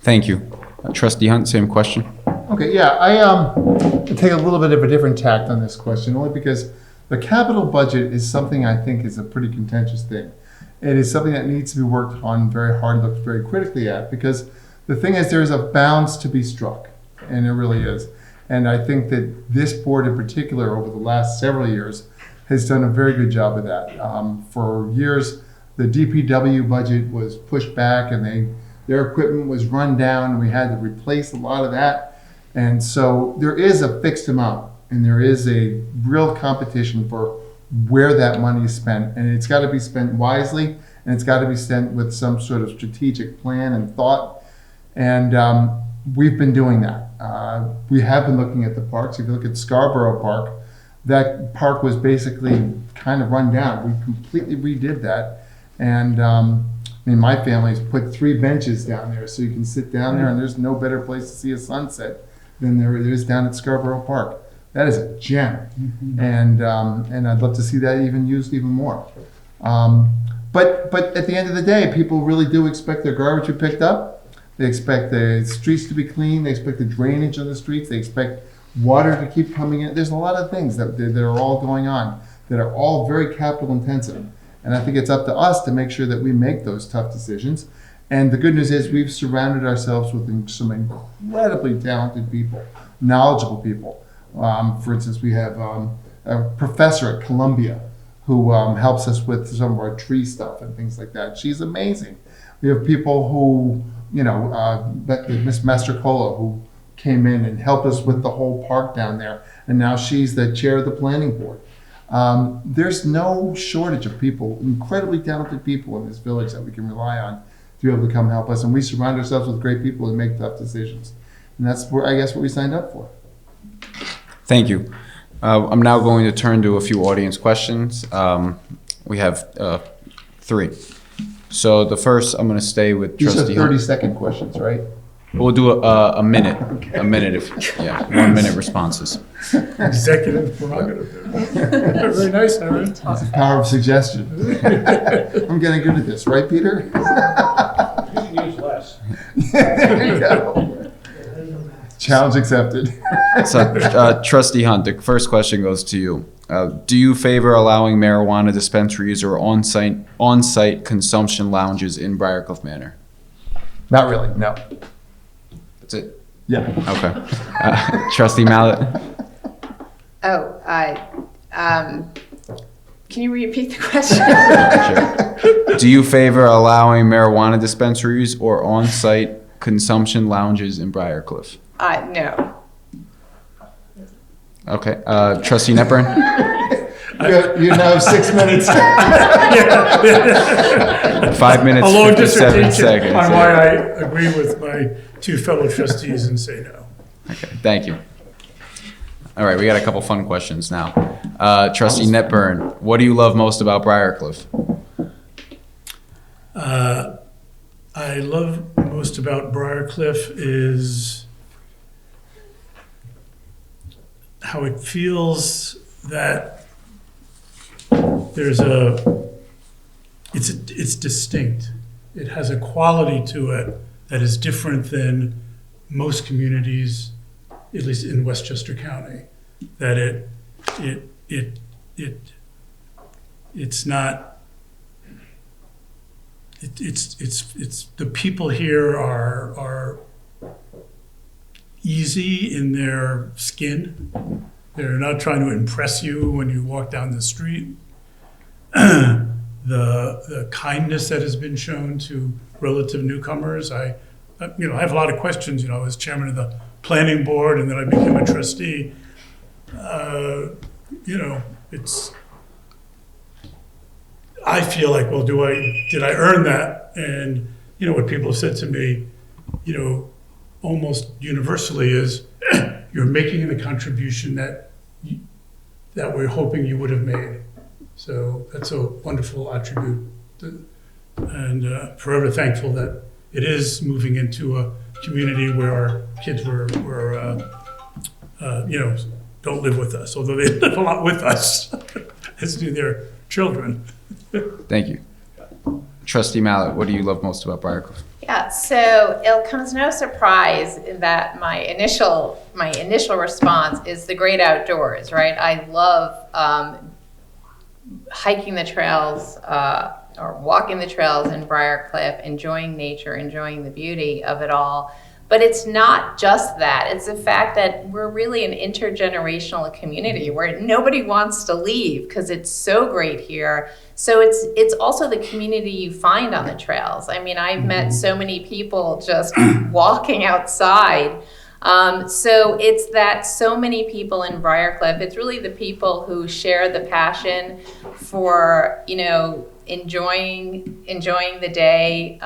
Thank you. Trustee Hunt, same question. Okay, yeah, I take a little bit of a different tact on this question, only because the capital budget is something I think is a pretty contentious thing. It is something that needs to be worked on very hard, looked very critically at, because the thing is there is a balance to be struck, and it really is. And I think that this board in particular over the last several years has done a very good job of that. For years, the DPW budget was pushed back and their equipment was run down, and we had to replace a lot of that. And so there is a fixed amount, and there is a real competition for where that money is spent, and it's got to be spent wisely, and it's got to be spent with some sort of strategic plan and thought, and we've been doing that. We have been looking at the parks. If you look at Scarborough Park, that park was basically kind of run down. We completely redid that, and my family's put 3 benches down there so you can sit down there, and there's no better place to see a sunset than there is down at Scarborough Park. That is a gem, and I'd love to see that used even more. But at the end of the day, people really do expect their garbage to be picked up. They expect the streets to be clean. They expect the drainage on the streets. They expect water to keep coming in. There's a lot of things that are all going on that are all very capital intensive, and I think it's up to us to make sure that we make those tough decisions. And the good news is we've surrounded ourselves with some incredibly talented people, knowledgeable people. For instance, we have a professor at Columbia who helps us with some of our tree stuff and things like that. She's amazing. We have people who, Miss Mastrocola, who came in and helped us with the whole park down there, and now she's the chair of the planning board. There's no shortage of people, incredibly talented people in this village that we can rely on to be able to come help us, and we surround ourselves with great people and make tough decisions. And that's, what we signed up for. Thank you. I'm now going to turn to a few audience questions. We have 3. So the first, I'm going to stay with These are Trustee Hunt. 30-second questions, right? We'll do a minute. Okay. A minute 1 minute responses. Executive prerogative. Very nice, Aaron. It's the power of suggestion. I'm getting good at this, right, Peter? You can use less. There you go. Challenge accepted. So, Trustee Hunt, the first question goes to you. Do you favor allowing marijuana dispensaries or on-site consumption lounges in Briarcliff Manor? Not really, no. That's it? Yeah. Okay. Trustee Mallet? Can you repeat the question? Sure. Do you favor allowing marijuana dispensaries or on-site consumption lounges in Briarcliff? No. Okay. Trustee Netburn? You now have 6 minutes. 5 minutes, A long 57 dissertation seconds. on why I agree with my 2 fellow trustees and say no. Okay, thank you. All right, we got a couple fun questions now. Trustee Netburn, what do you love most about Briarcliff? I love most about Briarcliff is how it feels that it's distinct. It has a quality to it that is different than most communities, at least in Westchester County. That it's not. It's the people here are easy in their skin. They're not trying to impress you when you walk down the street. The kindness that has been shown to relative newcomers. I have a lot of questions. As chairman of the planning board, and then I became a trustee. I feel like, well, did I earn that? And what people have said to me, almost universally is, you're making the contribution that we're hoping you would have made. So that's a wonderful attribute, and forever thankful that it is moving into a community where our kids don't live with us, although they live a lot with us, as do their children. Thank you. Trustee Mallet, what do you love most about Briarcliff? Yeah, so it comes no surprise that my initial response is the great outdoors, right? I love hiking the trails or walking the trails in Briarcliff, enjoying nature, enjoying the beauty of it all. But it's not just that. It's the fact that we're really an intergenerational community where nobody wants to leave because it's so great here. So it's also the community you find on the trails. I mean, I've met so many people just walking outside. So it's that so many people in Briarcliff, it's really the people who share the passion for, enjoying the day,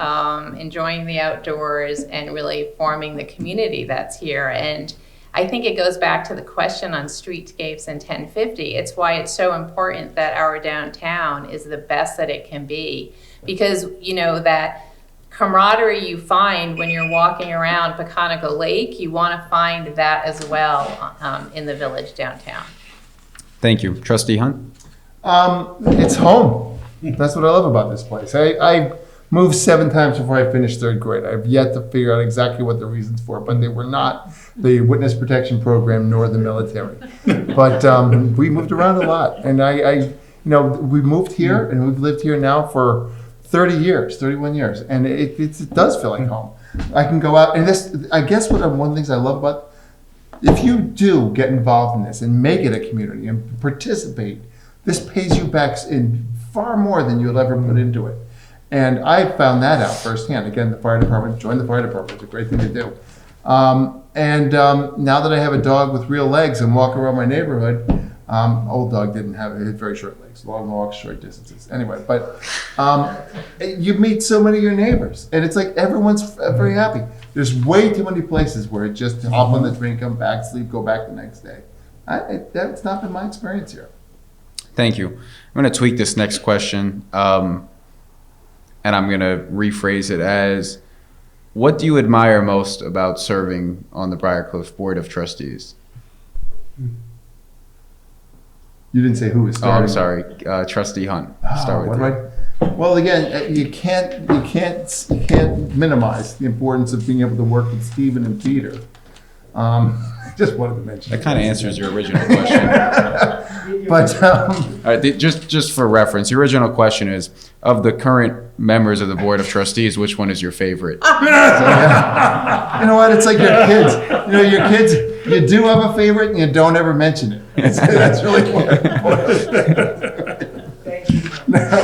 enjoying the outdoors, and really forming the community that's here. And I think it goes back to the question on streetscapes and 1050. It's why it's so important that our downtown is the best that it can be, because that camaraderie you find when you're walking around Peconico Lake, you want to find that as well in the village downtown. Thank you. Trustee Hunt? It's home. That's what I love about this place. I moved 7 times before I finished 3rd grade. I've yet to figure out exactly what the reasons for, but they were not the witness protection program nor the military. But we moved around a lot, and we moved here, and we've lived here now for 31 years, and it does feel like home. I can go out, and I guess one of the things I love about, if you do get involved in this and make it a community and participate, this pays you back in far more than you'll ever put into it. And I found that out firsthand. Again, the fire department, join the fire department, it's a great thing to do. Now that I have a dog with real legs and walk around my neighborhood, old dog didn't have it, had very short legs, long walks, short distances. Anyway, but you meet so many of your neighbors, and it's like everyone's very happy. There's way too many places where it just hop on the train, come back, sleep, go back the next day. That's not been my experience here. Thank you. I'm going to tweak this next question, and I'm going to rephrase it as, what do you admire most about serving on the Briarcliff Board of Trustees? You didn't say who was starting. Oh, I'm sorry. Trustee Hunt. Start with you. Well, again, you can't minimize the importance of being able to work with Stephen and Peter. Just wanted to mention that. Kind of answers your original question. But all right, just for reference, the original question is, of the current members of the Board of Trustees, which one is your favorite? So, yeah. You know what? It's like your kids. Your kids, you do have a favorite and you don't ever mention it. That's really important.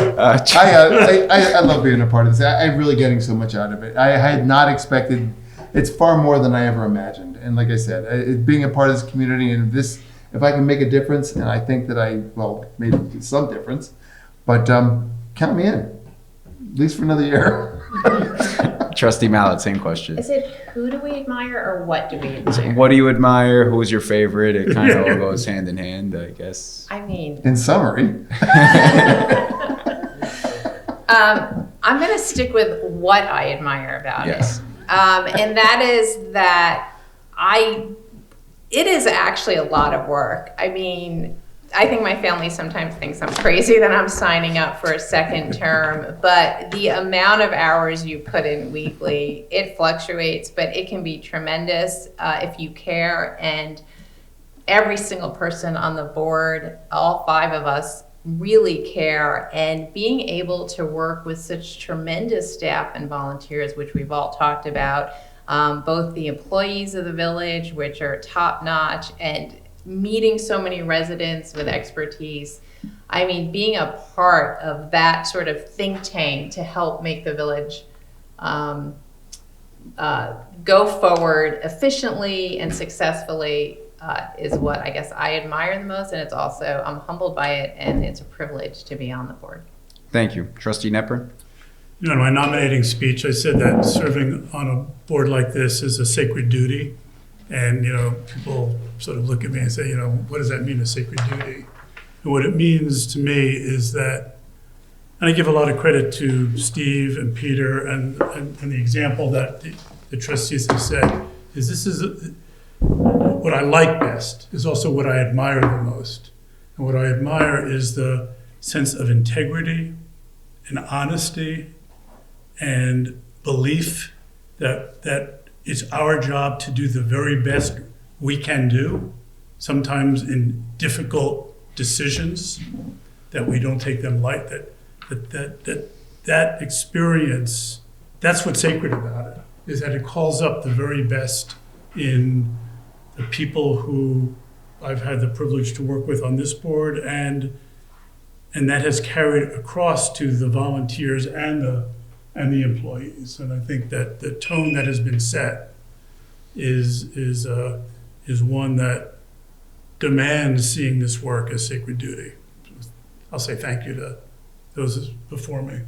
I love being a part of this. I'm really getting so much out of it. I had not expected. It's far more than I ever imagined. And like I said, being a part of this community, and if I can make a difference, and I think that I made some difference, but count me in, at least for another year. Trustee Mallet, same question. Is it who do we admire or what do we admire? What do you admire? Who's your favorite? It kind of all goes hand in hand, I guess. I mean, in summary. I'm going to stick with what I admire about it. Yes. And that is that it is actually a lot of work. I mean, I think my family sometimes thinks I'm crazy that I'm signing up for a second term, but the amount of hours you put in weekly, it fluctuates, but it can be tremendous if you care. And every single person on the board, all 5 of us, really care. And being able to work with such tremendous staff and volunteers, which we've all talked about, both the employees of the village, which are top notch, and meeting so many residents with expertise. I mean, being a part of that sort of think tank to help make the village go forward efficiently and successfully is what I guess I admire the most, and it's also, I'm humbled by it, and it's a privilege to be on the board. Thank you. Trustee Knepper? You know, in my nominating speech, I said that serving on a board like this is a sacred duty. And, you know, people sort of look at me and say, you know, what does that mean, a sacred duty? And what it means to me is that, and I give a lot of credit to Steve and Peter and the example that the trustees have said, is this is what I like best, is also what I admire the most. And what I admire is the sense of integrity and honesty and belief that it's our job to do the very best we can do, sometimes in difficult decisions, that we don't take them light, that experience, that's what's sacred about it, is that it calls up the very best in the people who I've had the privilege to work with on this board, and that has carried across to the volunteers and the employees. And I think that the tone that has been set is one that demands seeing this work as sacred duty. I'll say thank you to those before me.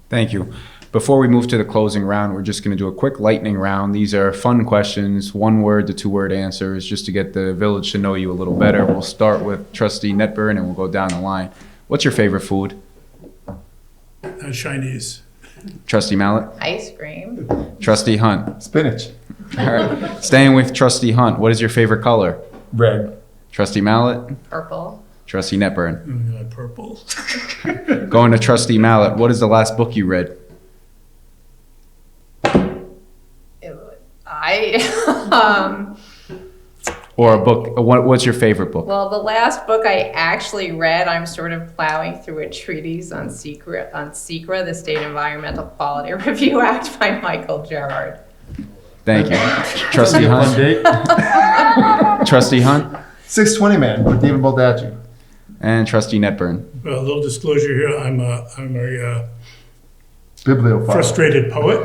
Thank you. Before we move to the closing round, we're just going to do a quick lightning round. These are fun questions, 1-word to 2-word answers, just to get the village to know you a little better. We'll start with Trustee Netburn and we'll go down the line. What's your favorite food? Chinese. Trustee Mallet? Ice cream. Trustee Hunt? Spinach. All right. Staying with Trustee Hunt, what is your favorite color? Red. Trustee Mallet? Purple. Trustee Netburn? Oh, God, purple. Going to Trustee Mallet, what is the last book you read? Or a book, what's your favorite book? Well, the last book I actually read, I'm sort of plowing through a treatise on SECRA, the State Environmental Quality Review Act by Michael Gerard. Thank you. Trustee Fun Hunt? date. Trustee Hunt? 620 Man with David Baldacci. And Trustee Netburn? Well, a little disclosure here, I'm a Bibliophile. frustrated poet.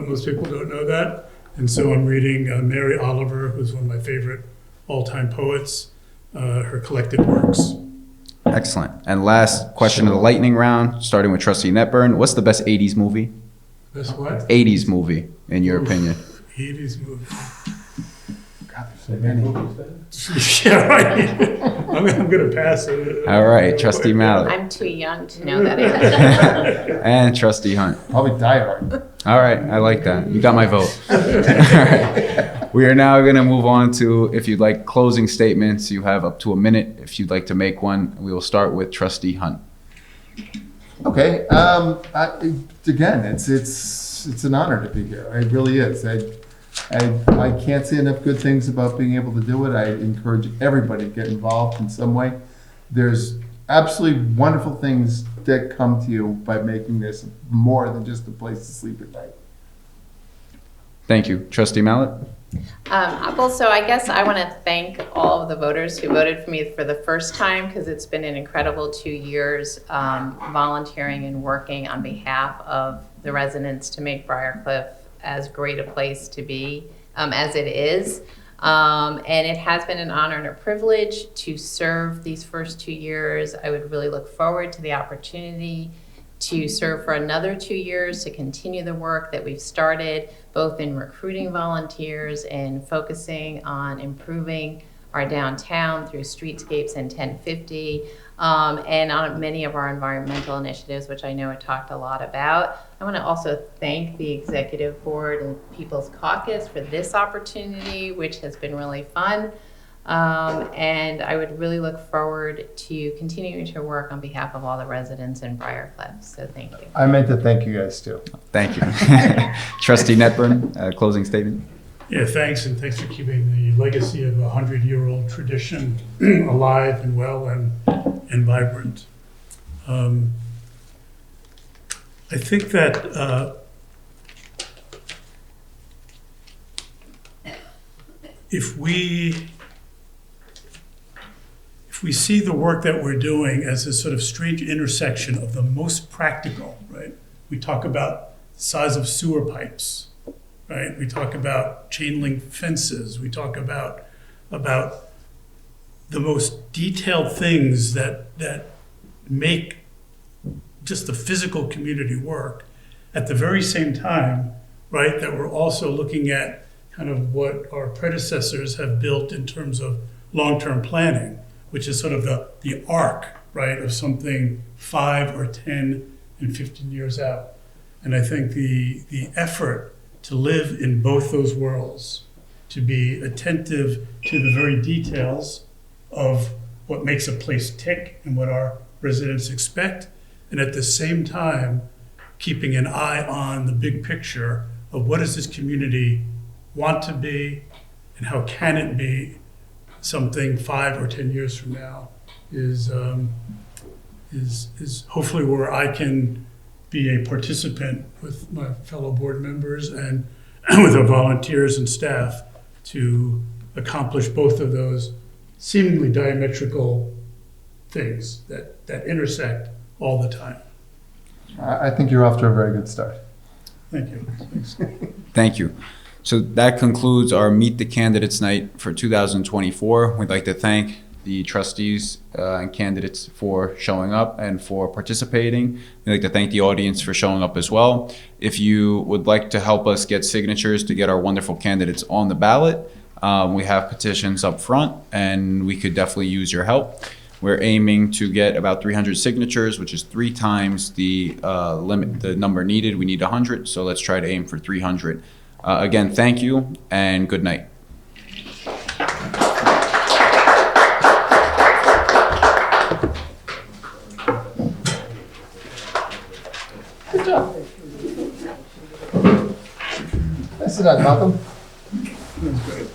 Most people don't know that. And so I'm reading Mary Oliver, who's one of my favorite all-time poets, her collected works. Excellent. And last question of the lightning round, starting with Trustee Netburn. What's the best 80s movie? That's what? 80s movie, in your opinion. 80s movie. God, there's so many. Yeah, right. I'm going to pass it. All right, Trustee Mallet. I'm too young to know that answer. And Trustee Hunt. Probably Die Hard. All right, I like that. You got my vote. All right. We are now going to move on to, if you'd like, closing statements. You have up to a minute if you'd like to make one. We will start with Trustee Hunt. Okay. Again, it's an honor to be here. It really is. I can't say enough good things about being able to do it. I encourage everybody to get involved in some way. There's absolutely wonderful things that come to you by making this more than just a place to sleep at night. Thank you. Trustee Mallet? Also, I guess I want to thank all of the voters who voted for me for the first time, because it's been an incredible 2 years volunteering and working on behalf of the residents to make Briarcliff as great a place to be as it is. And it has been an honor and a privilege to serve these first 2 years. I would really look forward to the opportunity to serve for another 2 years, to continue the work that we've started, both in recruiting volunteers and focusing on improving our downtown through streetscapes and 1050, and on many of our environmental initiatives, which I know I talked a lot about. I want to also thank the Executive Board and People's Caucus for this opportunity, which has been really fun. And I would really look forward to continuing to work on behalf of all the residents in Briarcliff. So thank you. I meant to thank you guys too. Thank you. Trustee Netburn, closing statement. Yeah, thanks, and thanks for keeping the legacy of a 100-year-old tradition alive and well and vibrant. I think that if we see the work that we're doing as a sort of strange intersection of the most practical, right? We talk about the size of sewer pipes, right? We talk about chain link fences. We talk about the most detailed things that make just the physical community work. At the very same time, right, that we're also looking at kind of what our predecessors have built in terms of long-term planning, which is sort of the arc, right, of something 5 or 10 and 15 years out. And I think the effort to live in both those worlds, to be attentive to the very details of what makes a place tick and what our residents expect, and at the same time, keeping an eye on the big picture of what does this community want to be and how can it be something 5 or 10 years from now is hopefully where I can be a participant with my fellow board members and with our volunteers and staff to accomplish both of those seemingly diametrical things that intersect all the time. I think you're off to a very good start. Thank you. Thanks. Thank you. So that concludes our Meet the Candidates Night for 2024. We'd like to thank the trustees and candidates for showing up and for participating. We'd like to thank the audience for showing up as well. If you would like to help us get signatures to get our wonderful candidates on the ballot, we have petitions up front and we could definitely use your help. We're aiming to get about 300 signatures, which is 3 times the limit, the number needed. We need 100, so let's try to aim for 300. Again, thank you and good night. Good job. Nice to Malcolm. That's great.